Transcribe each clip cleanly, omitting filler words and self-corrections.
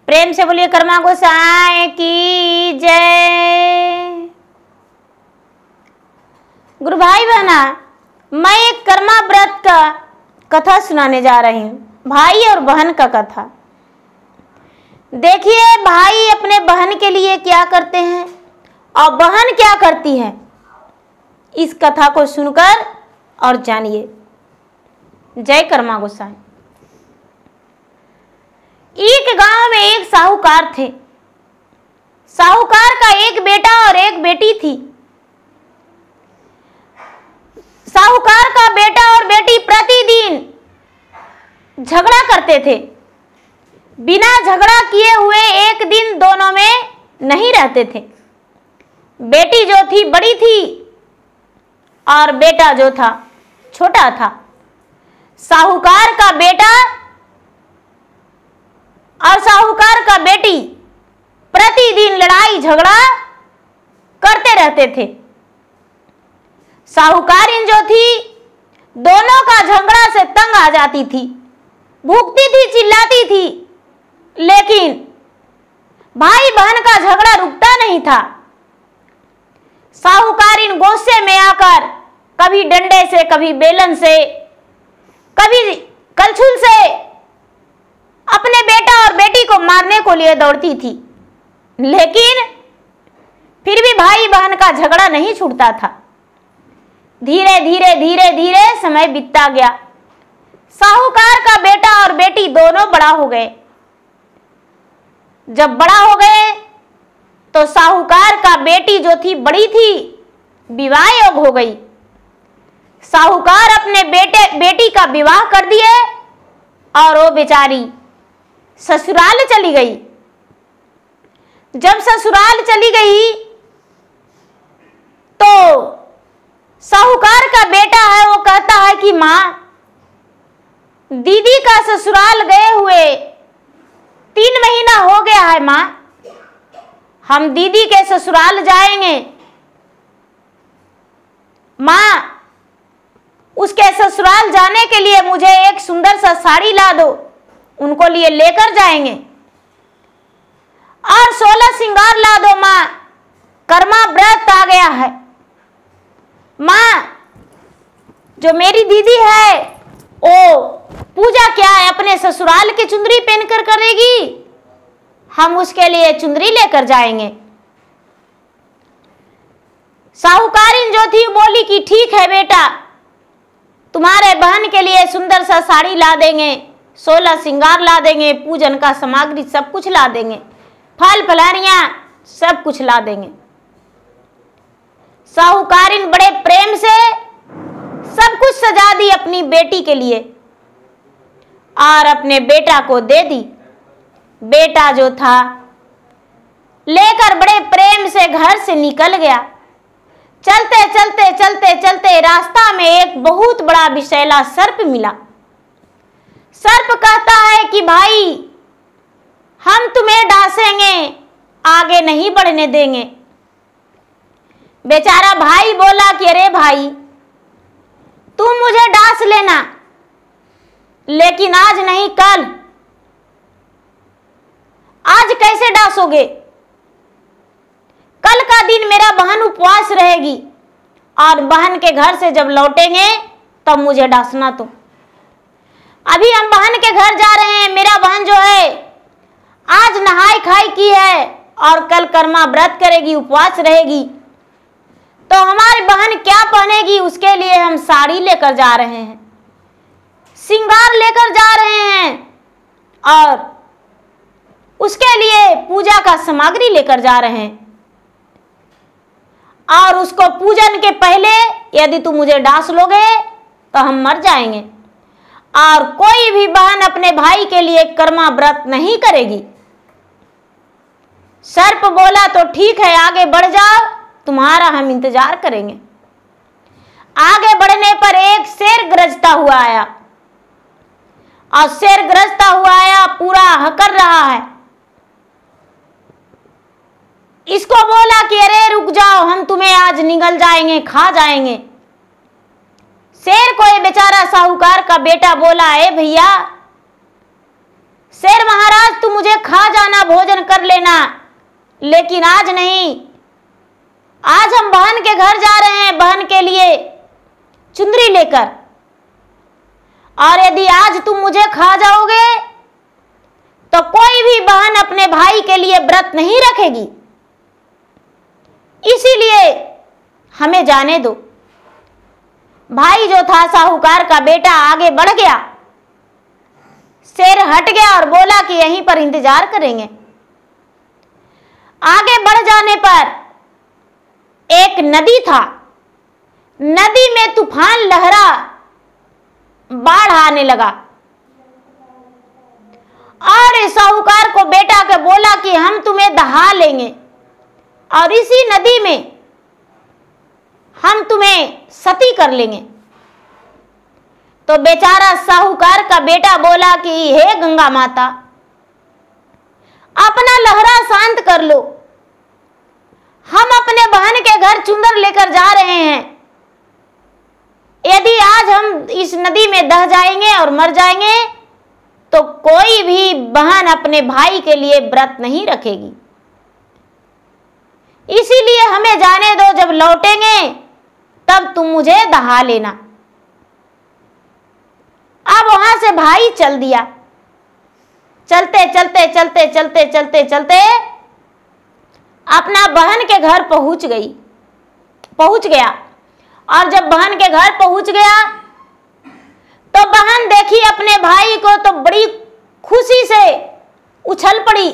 प्रेम से बोलिए कर्मा गोसाई की जय। गुरु भाई बहना, मैं एक कर्मा व्रत का कथा सुनाने जा रही हूँ, भाई और बहन का कथा। देखिए भाई अपने बहन के लिए क्या करते हैं और बहन क्या करती है, इस कथा को सुनकर और जानिए। जय कर्मा गोसाई। एक गांव में एक साहूकार थे। साहूकार का एक बेटा और एक बेटी थी। साहूकार का बेटा और बेटी प्रतिदिन झगड़ा करते थे। बिना झगड़ा किए हुए एक दिन दोनों में नहीं रहते थे। बेटी जो थी बड़ी थी और बेटा जो था छोटा था। साहूकार का बेटा और साहूकार का बेटी प्रतिदिन लड़ाई झगड़ा करते रहते थे। साहूकारिन जो थी दोनों का झगड़ा से तंग आ जाती थी, भूखती थी, चिल्लाती थी, लेकिन भाई बहन का झगड़ा रुकता नहीं था। साहूकारिन गुस्से में आकर कभी डंडे से, कभी बेलन से, कभी कलछुल से अपने बेटा और बेटी को मारने को लिए दौड़ती थी, लेकिन फिर भी भाई बहन का झगड़ा नहीं छूटता था। धीरे धीरे धीरे धीरे समय बीतता गया। साहूकार का बेटा और बेटी दोनों बड़ा हो गए। जब बड़ा हो गए तो साहूकार का बेटी जो थी बड़ी थी, विवाह योग हो गई। साहूकार अपने बेटी का विवाह कर दिए और वो बेचारी ससुराल चली गई। जब ससुराल चली गई तो साहूकार का बेटा है वो कहता है कि मां, दीदी का ससुराल गए हुए 3 महीना हो गया है मां, हम दीदी के ससुराल जाएंगे। मां, उसके ससुराल जाने के लिए मुझे एक सुंदर सा साड़ी ला दो, उनको लिए लेकर जाएंगे, और 16 श्रृंगार ला दो मां, कर्मा व्रत आ गया है। मां, जो मेरी दीदी है वो पूजा क्या है अपने ससुराल की चुंदरी पहनकर करेगी, हम उसके लिए चुंदरी लेकर जाएंगे। साहूकारिन जो थी बोली कि ठीक है बेटा, तुम्हारे बहन के लिए सुंदर सा साड़ी ला देंगे, 16 श्रृंगार ला देंगे, पूजन का सामग्री सब कुछ ला देंगे, फल फलहरियां सब कुछ ला देंगे। साहूकारिन बड़े प्रेम से सब कुछ सजा दी अपनी बेटी के लिए और अपने बेटा को दे दी। बेटा जो था लेकर बड़े प्रेम से घर से निकल गया। चलते चलते चलते चलते रास्ता में एक बहुत बड़ा विषैला सर्प मिला। सर्प कहता है कि भाई, हम तुम्हें डांसेंगे, आगे नहीं बढ़ने देंगे। बेचारा भाई बोला कि अरे भाई, तुम मुझे डांस लेना, लेकिन आज नहीं कल। आज कैसे डांसोगे? कल का दिन मेरा बहन उपवास रहेगी और बहन के घर से जब लौटेंगे तब मुझे डांसना। तो अभी हम बहन के घर जा रहे हैं, मेरा बहन जो है आज नहाई खाई की है और कल कर्मा व्रत करेगी, उपवास रहेगी, तो हमारी बहन क्या पहनेगी, उसके लिए हम साड़ी लेकर जा रहे हैं, श्रृंगार लेकर जा रहे हैं और उसके लिए पूजा का सामग्री लेकर जा रहे हैं। और उसको पूजन के पहले यदि तुम मुझे डांस लोगे तो हम मर जाएंगे। और कोई भी बहन अपने भाई के लिए कर्मा व्रत नहीं करेगी। सर्प बोला तो ठीक है, आगे बढ़ जाओ, तुम्हारा हम इंतजार करेंगे। आगे बढ़ने पर एक शेर गरजता हुआ आया और शेर गरजता हुआ आया, पूरा हकर रहा है। इसको बोला कि अरे रुक जाओ, हम तुम्हें आज निगल जाएंगे, खा जाएंगे। शेर को ये बेचारा साहूकार का बेटा बोला, ए भैया शेर महाराज, तुम मुझे खा जाना लेकिन आज नहीं, आज हम बहन के घर जा रहे हैं बहन के लिए चुंदरी लेकर, और यदि आज तुम मुझे खा जाओगे तो कोई भी बहन अपने भाई के लिए व्रत नहीं रखेगी, इसीलिए हमें जाने दो। भाई जो था साहूकार का बेटा आगे बढ़ गया, शेर हट गया और बोला कि यहीं पर इंतजार करेंगे। आगे बढ़ जाने पर एक नदी था, नदी में तूफान लहरा, बाढ़ आने लगा, और साहूकार को बेटा के बोला कि हम तुम्हें दहा लेंगे और इसी नदी में हम तुम्हें सती कर लेंगे। तो बेचारा साहूकार का बेटा बोला कि हे गंगा माता, अपना लहरा शांत कर लो, हम अपने बहन के घर चुंदर लेकर जा रहे हैं, यदि आज हम इस नदी में दह जाएंगे और मर जाएंगे तो कोई भी बहन अपने भाई के लिए व्रत नहीं रखेगी, इसीलिए हमें जाने दो, जब लौटेंगे तब तुम मुझे दहा लेना। अब वहां से भाई चल दिया। चलते चलते चलते चलते चलते चलते अपना बहन के घर पहुंच गया, और जब बहन के घर पहुंच गया तो बहन देखी अपने भाई को तो बड़ी खुशी से उछल पड़ी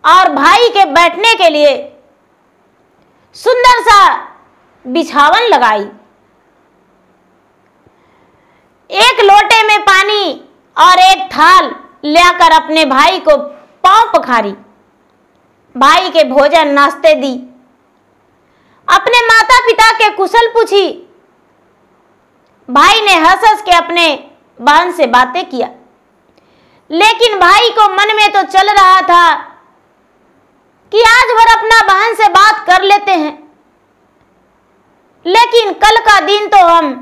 और भाई के बैठने के लिए सुंदर सा बिछावन लगाई। एक लोटे में पानी और एक थाल लेकर अपने भाई को पांव पखारी, भाई के भोजन नाश्ते दी, अपने माता पिता के कुशल पूछी। भाई ने हंस हंस के अपने बहन से बातें किया, लेकिन भाई को मन में तो चल रहा था कि आज भर अपना बहन से बात कर लेते हैं, लेकिन कल का दिन तो हम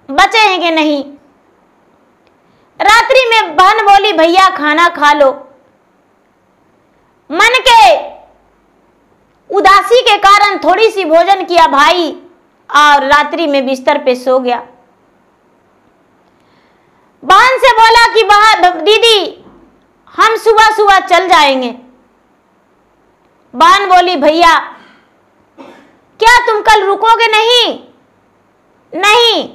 बचेंगे नहीं। रात्रि में बहन बोली भैया खाना खा लो। मन के उदासी के कारण थोड़ी सी भोजन किया भाई और रात्रि में बिस्तर पे सो गया। बहन से बोला कि दीदी हम सुबह सुबह चल जाएंगे। बहन बोली भैया क्या तुम कल रुकोगे? नहीं,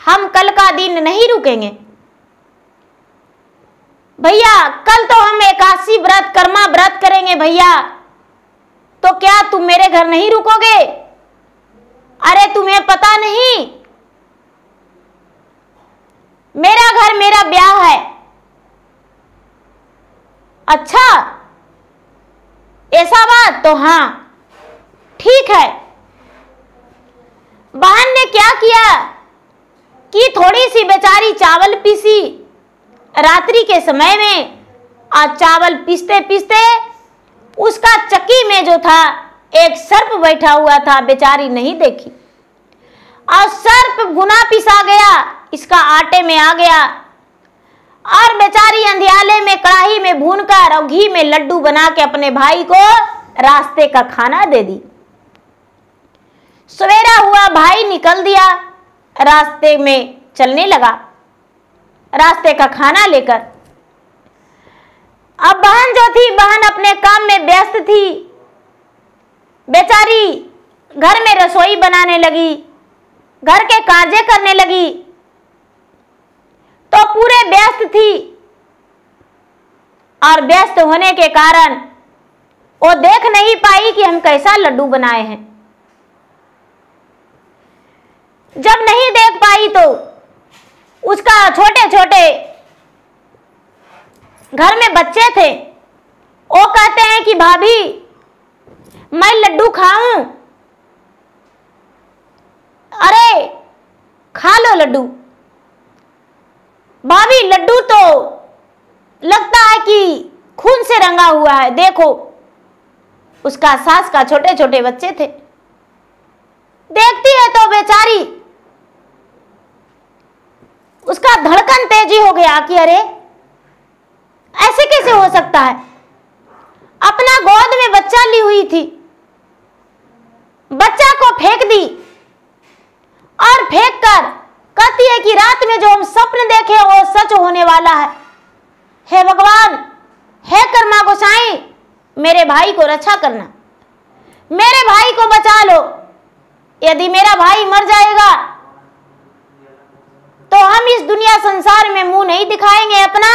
हम कल का दिन नहीं रुकेंगे भैया, कल तो हम एकादशी व्रत कर्मा व्रत करेंगे भैया, तो क्या तुम मेरे घर नहीं रुकोगे? अरे तुम्हें पता नहीं, मेरा घर मेरा ब्याह है। अच्छा ऐसा बात, तो हाँ ठीक है। बहन ने क्या किया कि थोड़ी सी बेचारी चावल पीसी रात्रि के समय में, और चावल पीसते पीसते उसका चक्की में जो था एक सर्प बैठा हुआ था, बेचारी नहीं देखी, और सर्प गुना पिसा गया, इसका आटे में आ गया, और बेचारी अंधियाले में कढ़ाई में भूनकर और घी में लड्डू बना के अपने भाई को रास्ते का खाना दे दी। सवेरा हुआ, भाई निकल दिया, रास्ते में चलने लगा रास्ते का खाना लेकर। अब बहन जो थी, बहन अपने काम में व्यस्त थी, बेचारी घर में रसोई बनाने लगी, घर के कार्य करने लगी, तो पूरे व्यस्त थी, और व्यस्त होने के कारण वो देख नहीं पाई कि हम कैसा लड्डू बनाए हैं। जब नहीं देख पाई तो उसका छोटे छोटे घर में बच्चे थे, वो कहते हैं कि भाभी मैं लड्डू खाऊं? अरे खा लो लड्डू। भाभी लड्डू तो लगता है कि खून से रंगा हुआ है, देखो। उसका सास का छोटे छोटे बच्चे थे, देखती है तो बेचारी उसका धड़कन तेजी हो गया कि अरे ऐसे कैसे हो सकता है। में बच्चा ली हुई थी, बच्चा को फेंक दी और फेंक कर कहती है कि रात में जो हम स्वप्न देखे वो सच होने वाला है। हे भगवान, हे कर्मा गोसाई, मेरे भाई को रक्षा करना, मेरे भाई को बचा लो। यदि मेरा भाई मर जाएगा तो हम इस दुनिया संसार में मुंह नहीं दिखाएंगे अपना,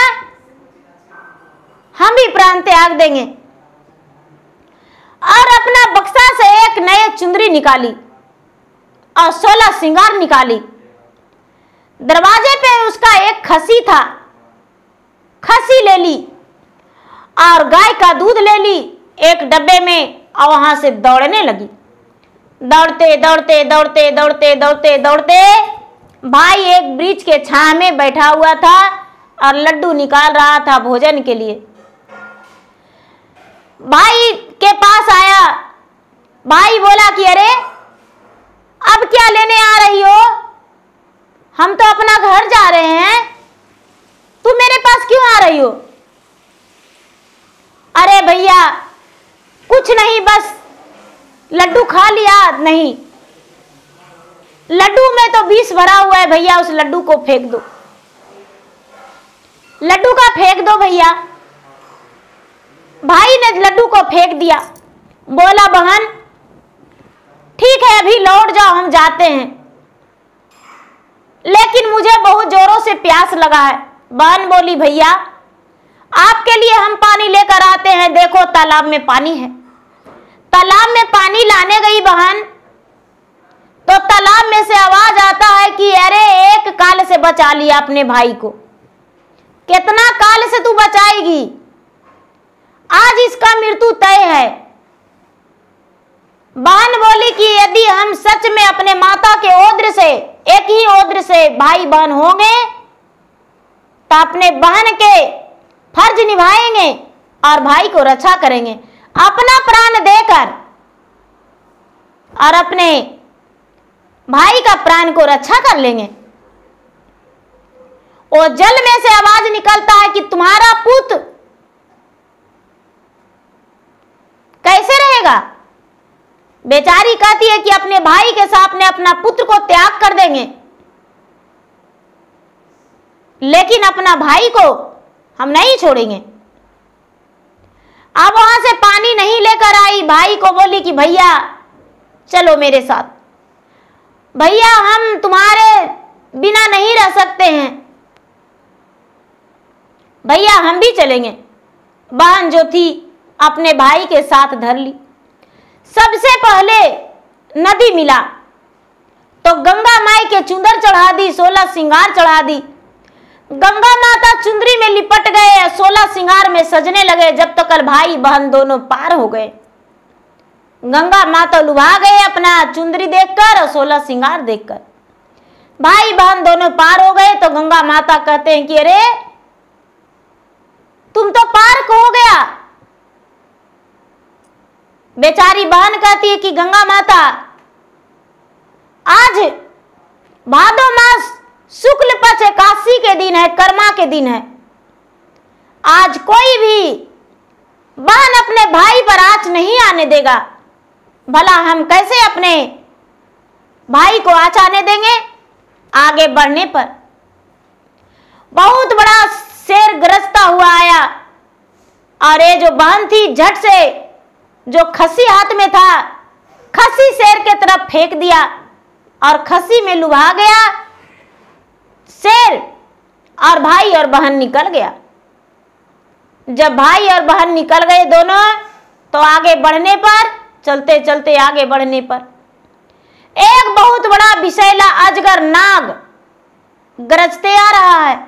हम भी प्राण त्याग देंगे। और अपना बक्सा से एक नए चुंदरी निकाली और 16 श्रृंगार निकाली। दरवाजे पे उसका एक खसी था, खसी ले ली और गाय का दूध ले ली एक डब्बे में और वहां से दौड़ने लगी। दौड़ते दौड़ते दौड़ते दौड़ते दौड़ते दौड़ते भाई एक वृक्ष के छांव में बैठा हुआ था और लड्डू निकाल रहा था भोजन के लिए। भाई के पास आया, भाई बोला कि अरे अब क्या लेने आ रही हो, हम तो अपना घर जा रहे हैं, तू मेरे पास क्यों आ रही हो? अरे भैया कुछ नहीं, बस लड्डू खा लिया। नहीं, लड्डू में तो विष भरा हुआ है भैया, उस लड्डू को फेंक दो, लड्डू का फेंक दो भैया। भाई ने लड्डू को फेंक दिया। बोला बहन ठीक है अभी लौट जाओ, हम जाते हैं, लेकिन मुझे बहुत जोरों से प्यास लगा है। बहन बोली भैया आपके लिए हम पानी लेकर आते हैं, देखो तालाब में पानी है। तालाब में पानी लाने गई बहन तो तालाब में से आवाज आता है कि अरे एक काल से बचा लिया अपने भाई को। कितना काल से तू बचाएगी, आज इसका मृत्यु तय है। बहन बोली कि यदि हम सच में अपने माता के ओद्र से, एक ही ओद्र से भाई बहन होंगे तो अपने बहन के फर्ज निभाएंगे और भाई को रक्षा करेंगे, अपना प्राण देकर और अपने भाई का प्राण को रक्षा कर लेंगे। और जल में से आवाज निकलता है कि तुम्हारा पुत्र कैसे रहेगा? बेचारी कहती है कि अपने भाई के सामने अपना पुत्र को त्याग कर देंगे, लेकिन अपना भाई को हम नहीं छोड़ेंगे। अब वहां से पानी नहीं लेकर आई, भाई को बोली कि भैया चलो मेरे साथ, भैया हम तुम्हारे बिना नहीं रह सकते हैं, भैया हम भी चलेंगे। बहन जो थी अपने भाई के साथ धर ली। सबसे पहले नदी मिला तो गंगा माई के चुंदर चढ़ा दी, 16 श्रृंगार चढ़ा दी। गंगा माता चुंदरी में लिपट गए, 16 श्रृंगार में सजने लगे, जब तक भाई बहन दोनों पार हो गए। गंगा माता लुभा गए अपना चुंदरी देखकर और 16 श्रृंगार देखकर। भाई बहन दोनों पार हो गए तो गंगा माता कहते हैं कि अरे तुम तो पार हो गया। बेचारी बहन कहती है कि गंगा माता आज भादो मास शुक्ल पक्ष एकादशी के दिन है, कर्मा के दिन है, आज कोई भी बहन अपने भाई पर आंच नहीं आने देगा। भला हम कैसे अपने भाई को आंच आने देंगे? आगे बढ़ने पर बहुत बड़ा शेर गरजता हुआ आया और ये जो बहन थी झट से जो खसी हाथ में था, खसी शेर के तरफ फेंक दिया और खसी में लुभा गया शेर और भाई और बहन निकल गया। जब भाई और बहन निकल गए दोनों तो आगे बढ़ने पर, चलते चलते आगे बढ़ने पर एक बहुत बड़ा विषैला अजगर नाग गरजते आ रहा है।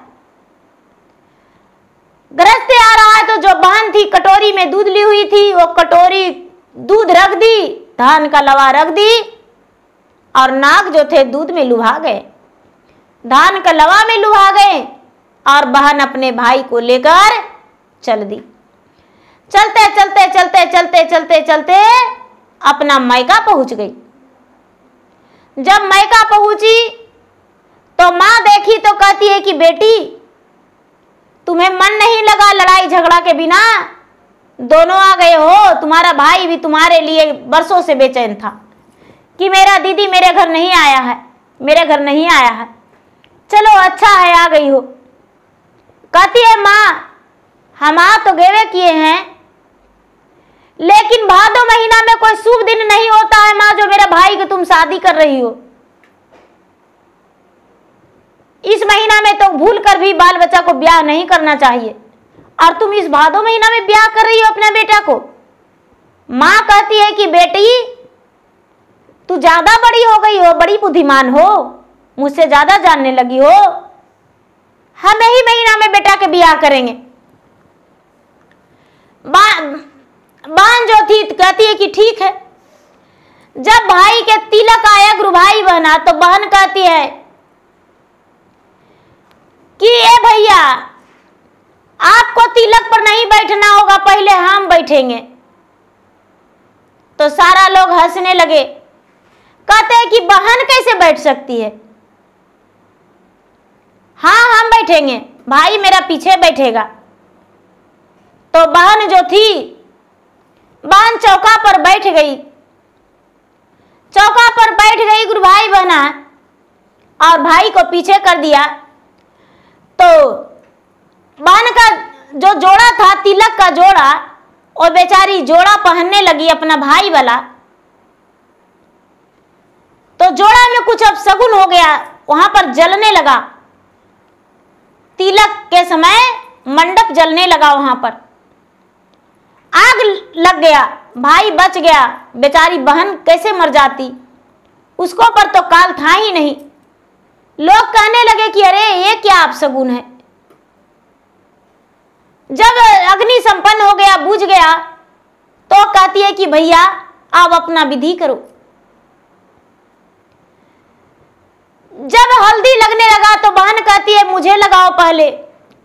गरजते आ रहा है तो जो बहन थी कटोरी में दूध ली हुई थी, वो कटोरी दूध रख दी, धान का लवा रख दी और नाग जो थे दूध में लुभा गए, धान का लवा में लुभा गए और बहन अपने भाई को लेकर चल दी। चलते चलते चलते चलते चलते चलते अपना मायका पहुंच गई। जब मायका पहुंची तो मां देखी तो कहती है कि बेटी तुम्हें मन नहीं लगा लड़ाई झगड़ा के बिना? दोनों आ गए हो। तुम्हारा भाई भी तुम्हारे लिए बरसों से बेचैन था कि मेरा दीदी मेरे घर नहीं आया है, मेरे घर नहीं आया है। चलो अच्छा है आ गई हो। कहती है माँ हम आ तो गेवे किए हैं, लेकिन भादो महीना में कोई शुभ दिन नहीं होता है माँ जो मेरे भाई की तुम शादी कर रही हो। इस महीना में तो भूल कर भी बाल बच्चा को ब्याह नहीं करना चाहिए, और तुम इस भादो महीना में ब्याह कर रही हो अपने बेटा को। माँ कहती है कि बेटी तू ज्यादा बड़ी हो गई हो, बड़ी बुद्धिमान हो, मुझसे ज्यादा जानने लगी हो। हम यही महीना में बेटा के ब्याह करेंगे। बहन जो थी कहती है कि ठीक है। जब भाई के तिलक आया, गुरु भाई बना, तो बहन कहती है कि ए भैया आपको तिलक पर नहीं बैठना होगा, पहले हम बैठेंगे। तो सारा लोग हंसने लगे, कहते हैं कि बहन कैसे बैठ सकती है। हाँ हम बैठेंगे, भाई मेरा पीछे बैठेगा। तो बहन जो थी, बहन चौका पर बैठ गई। चौका पर बैठ गई गुरु भाई बहना, और भाई को पीछे कर दिया। तो बहन का जो जोड़ा था, तिलक का जोड़ा, और बेचारी जोड़ा पहनने लगी अपना भाई वाला। तो जोड़ा में कुछ अपशगुन हो गया, वहां पर जलने लगा। तिलक के समय मंडप जलने लगा, वहां पर आग लग गया। भाई बच गया, बेचारी बहन कैसे मर जाती, उसको पर तो काल था ही नहीं। लोग कहने लगे कि अरे ये क्या अपशगुन है। जब अग्नि संपन्न हो गया, बुझ गया, तो कहती है कि भैया आप अपना विधि करो। जब हल्दी लगने लगा तो बहन कहती है मुझे लगाओ पहले।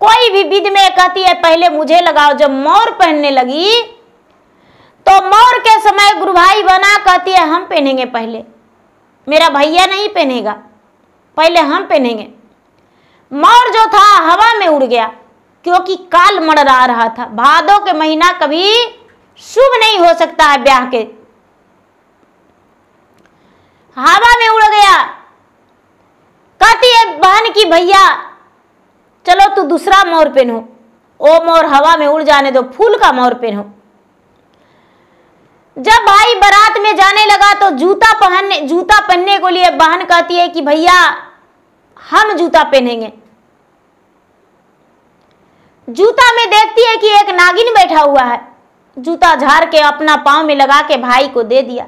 कोई भी विधि में कहती है पहले मुझे लगाओ। जब मोर पहनने लगी तो मोर के समय गुरु भाई बना कहती है हम पहनेंगे पहले, मेरा भैया नहीं पहनेगा, पहले हम पहनेंगे। मोर जो था हवा में उड़ गया, क्योंकि काल मंडरा रहा था। भादो के महीना कभी शुभ नहीं हो सकता है ब्याह के। हवा में उड़ गया। कहती है बहन की भैया चलो तू दूसरा मोर पहनो। ओ मोर हवा में उड़ जाने दो, फूल का मोर पहनो। जब भाई बारात में जाने लगा तो जूता पहनने को लिए बहन कहती है कि भैया हम जूता पहनेंगे। जूता में देखती है कि एक नागिन बैठा हुआ है। जूता झाड़ के अपना पांव में लगा के भाई को दे दिया।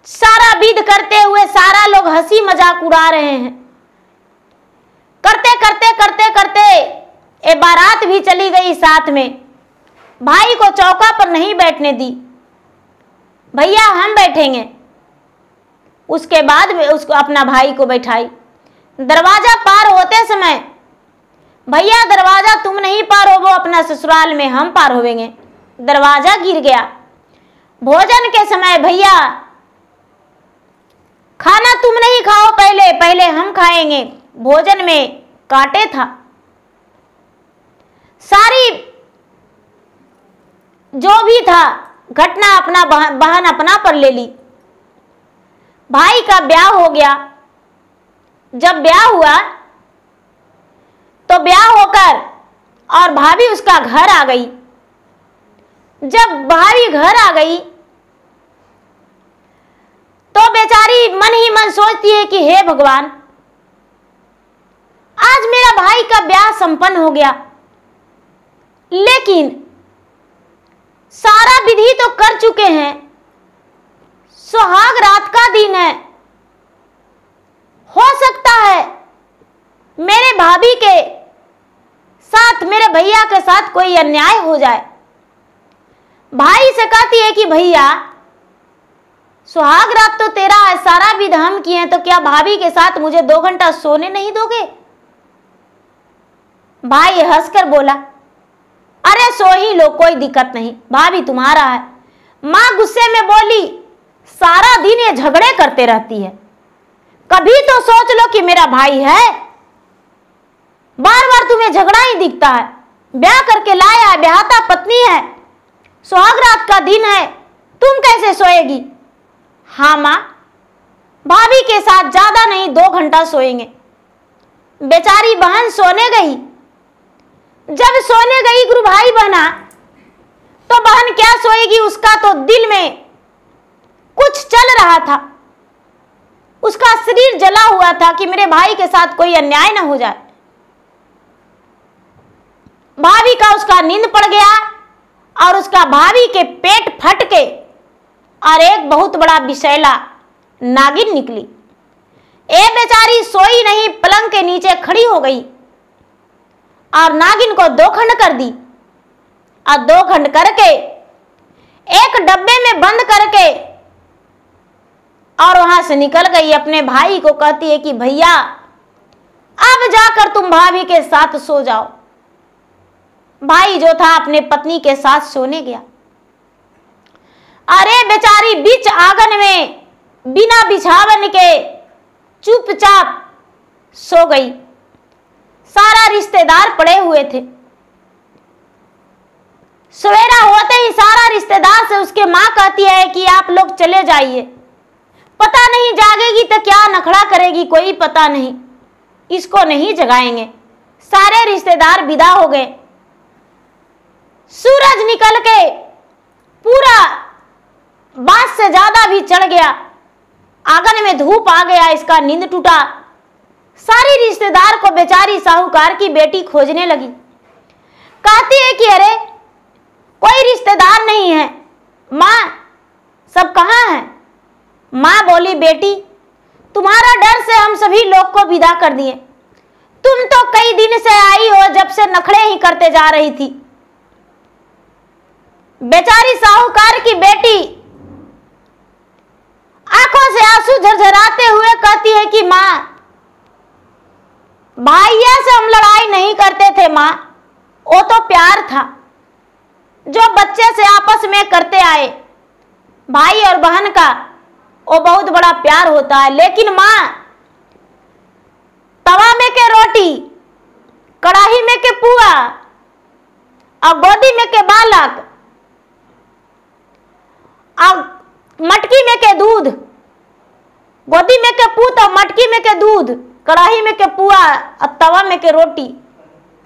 सारा विध करते हुए सारा लोग हंसी मजाक उड़ा रहे हैं। करते करते करते करते ये बारात भी चली गई साथ में। भाई को चौका पर नहीं बैठने दी, भैया हम बैठेंगे। उसके बाद उसको अपना भाई को बैठाई। दरवाजा पार होते समय भैया दरवाजा तुम नहीं पार होवो अपना ससुराल में, हम पार होवेंगे। दरवाजा गिर गया। भोजन के समय भैया खाना तुम नहीं खाओ पहले, पहले हम खाएंगे। भोजन में कांटे था। सारी जो भी था घटना अपना बहन अपना पर ले ली। भाई का ब्याह हो गया। जब ब्याह हुआ तो ब्याह होकर और भाभी उसका घर आ गई। जब भाभी घर आ गई तो बेचारी मन ही मन सोचती है कि हे भगवान, आज मेरा भाई का ब्याह संपन्न हो गया, लेकिन सारा विधि तो कर चुके हैं, सुहाग रात का दिन है, हो सकता है मेरे भाभी के साथ, मेरे भैया के साथ कोई अन्याय हो जाए। भाई से कहती है कि भैया सुहाग रात तो तेरा है, सारा विध हम किए हैं, तो क्या भाभी के साथ मुझे 2 घंटा सोने नहीं दोगे? भाई हंसकर बोला अरे सो ही लो, कोई दिक्कत नहीं, भाभी तुम्हारा है। मां गुस्से में बोली सारा दिन ये झगड़े करते रहती है, कभी तो सोच लो कि मेरा भाई है, बार बार तुम्हें झगड़ा ही दिखता है। ब्याह करके लाया, ब्याहता पत्नी है, सुहाग रात का दिन है, तुम कैसे सोएगी? हाँ माँ, भाभी के साथ ज्यादा नहीं 2 घंटा सोएंगे। बेचारी बहन सोने गई। जब सोने गई गुरु भाई बहना, तो बहन क्या सोएगी, उसका तो दिल में कुछ चल रहा था, उसका शरीर जला हुआ था कि मेरे भाई के साथ कोई अन्याय न हो जाए। भाभी का उसका नींद पड़ गया और उसका भाभी के पेट फट के और एक बहुत बड़ा विषैला नागिन निकली। ए बेचारी सोई नहीं, पलंग के नीचे खड़ी हो गई और नागिन को 2 खंड कर दी और 2 खंड करके एक डब्बे में बंद करके और वहां से निकल गई। अपने भाई को कहती है कि भैया अब जाकर तुम भाभी के साथ सो जाओ। भाई जो था अपने पत्नी के साथ सोने गया। अरे बेचारी बीच आंगन में बिना बिछावन के चुपचाप सो गई। सारा रिश्तेदार पड़े हुए थे। सवेरा होते ही सारा रिश्तेदार से उसके माँ कहती है कि आप लोग चले जाइए, पता नहीं जागेगी तो क्या नखड़ा करेगी, कोई पता नहीं, इसको नहीं जगाएंगे। सारे रिश्तेदार विदा हो गए। सूरज निकल के पूरा बात से ज्यादा भी चढ़ गया, आंगन में धूप आ गया, इसका नींद टूटा। सारी रिश्तेदार को बेचारी साहूकार की बेटी खोजने लगी। कहती है कि अरे कोई रिश्तेदार नहीं है, माँ सब कहाँ हैं? माँ बोली बेटी तुम्हारा डर से हम सभी लोग को विदा कर दिए, तुम तो कई दिन से आई हो, जब से नखड़े ही करते जा रही थी। बेचारी साहूकार की बेटी आंखों से आंसू झरझराते हुए कहती है कि माँ भाइया से हम लड़ाई नहीं करते थे माँ, वो तो प्यार था जो बच्चे से आपस में करते आए। भाई और बहन का वो बहुत बड़ा प्यार होता है, लेकिन माँ तवा में के रोटी, कढ़ाई में के पुआ और गोदी में के बालक और मटकी में के दूध, गोदी में के पूत और मटकी में के दूध, कढ़ाई में के पुआ और तवा में के रोटी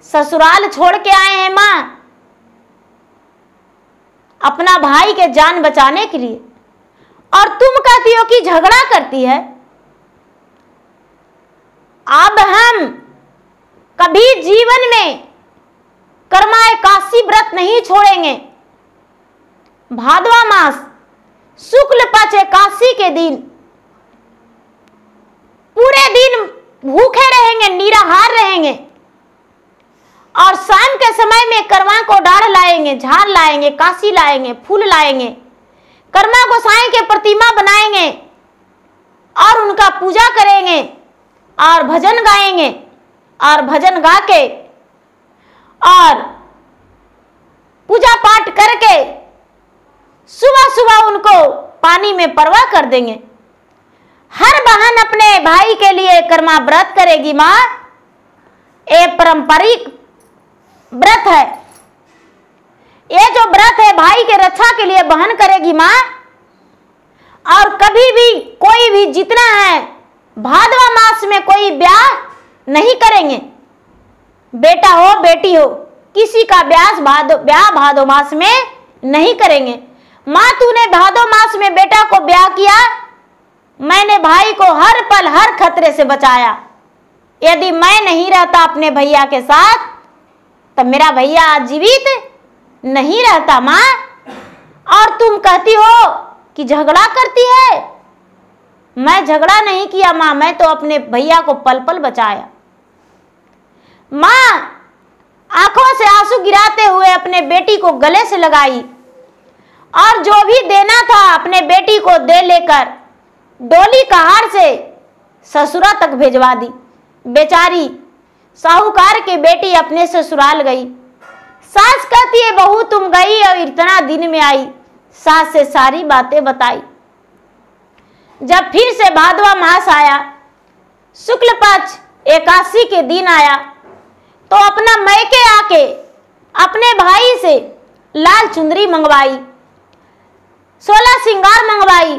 ससुराल छोड़ के आए हैं माँ अपना भाई के जान बचाने के लिए, और तुम कहती हो कि झगड़ा करती है। अब हम कभी जीवन में कर्मा एकादशी व्रत नहीं छोड़ेंगे। भादवा मास शुक्ल पक्ष एकादशी के दिन पूरे दिन भूखे रहेंगे, निराहार रहेंगे और शाम के समय में कर्मा को डाढ़ लाएंगे, झाड़ लाएंगे, काशी लाएंगे, फूल लाएंगे, कर्मा गोसाई के प्रतिमा बनाएंगे और उनका पूजा करेंगे और भजन गाएंगे और भजन गा के और पूजा पाठ करके सुबह सुबह उनको पानी में परवा कर देंगे। हर बहन अपने भाई के लिए कर्मा व्रत करेगी माँ, ये पारंपरिक व्रत है। ये जो व्रत है भाई के रक्षा के लिए बहन करेगी माँ। और कभी भी कोई भी जितना है भादवा मास में कोई ब्याह नहीं करेंगे, बेटा हो बेटी हो, किसी का ब्याह भादो मास में नहीं करेंगे। माँ तूने भादो मास में बेटा को ब्याह किया, मैंने भाई को हर पल हर खतरे से बचाया। यदि मैं नहीं रहता अपने भैया के साथ तो मेरा भैया जीवित नहीं रहता माँ। और तुम कहती हो कि झगड़ा करती है, मैं झगड़ा नहीं किया माँ, मैं तो अपने भैया को पल पल बचाया। माँ आंखों से आंसू गिराते हुए अपने बेटी को गले से लगाई और जो भी देना था अपने बेटी को दे लेकर डोली कहार से ससुरा तक भेजवा दी। बेचारी साहूकार की बेटी अपने ससुराल गई। सास कहती है बहू तुम गई और इतना दिन में आई, सास से सारी बातें बताई। जब फिर से भादवा मास आया, शुक्ल पक्ष एकादशी के दिन आया, तो अपना मैके आके अपने भाई से लाल चुंदरी मंगवाई, 16 श्रृंगार मंगवाई,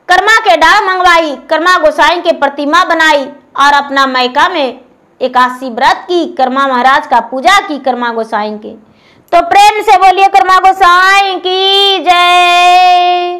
कर्मा के डाल मंगवाई, कर्मा गोसाई के प्रतिमा बनाई और अपना मैका में एकादशी व्रत की, कर्मा महाराज का पूजा की कर्मा गोसाई के। तो प्रेम से बोलिए कर्मा गोसाई की जय।